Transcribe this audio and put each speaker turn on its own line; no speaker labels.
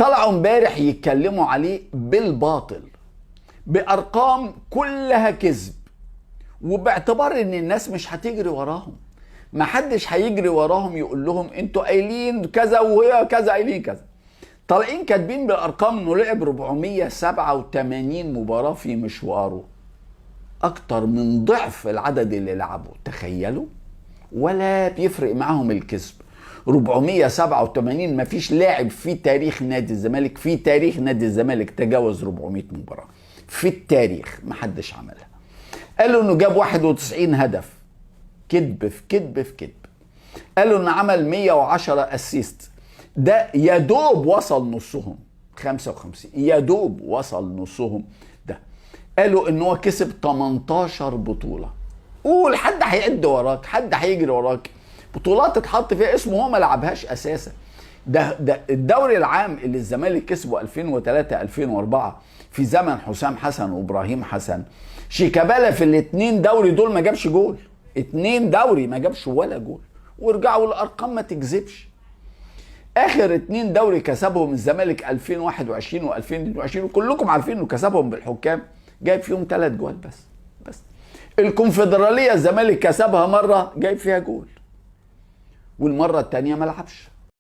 طلعوا امبارح يتكلموا عليه بالباطل بأرقام كلها كذب، وباعتبار ان الناس مش هتجري وراهم. ما حدش هيجري وراهم يقول لهم انتوا قايلين كذا وهي كذا قايلين كذا. طالعين كاتبين بالارقام انه لعب 487 مباراة في مشواره، اكتر من ضعف العدد اللي لعبه. تخيلوا، ولا بيفرق معاهم الكسب. 487 مفيش لاعب في تاريخ نادي الزمالك، في تاريخ نادي الزمالك تجاوز 400 مباراة في التاريخ، محدش عملها. قالوا انه جاب 91 هدف، كذب في كذب في كذب. قالوا انه عمل 110 اسيست، ده يا دوب وصل نصهم 55، يا دوب وصل نصهم ده. قالوا ان هو كسب 18 بطولة. قول حد هيعد وراك، حد هيجري وراك. بطولات اتحط فيها اسمه هو ما لعبهاش اساسا. ده الدوري العام اللي الزمالك كسبه 2003 2004 في زمن حسام حسن وابراهيم حسن، شيكابالا في الاثنين دوري دول ما جابش جول، 2 دوري ما جابش ولا جول. وارجعوا الارقام ما تكذبش. اخر 2 دوري كسبهم الزمالك 2021 و2022، وكلكم عارفين انه كسبهم بالحكام، جايب فيهم 3 جوال بس. الكونفدرالية الزمالك كسبها مرة جايب فيها جول، والمرة التانية ما لعبش.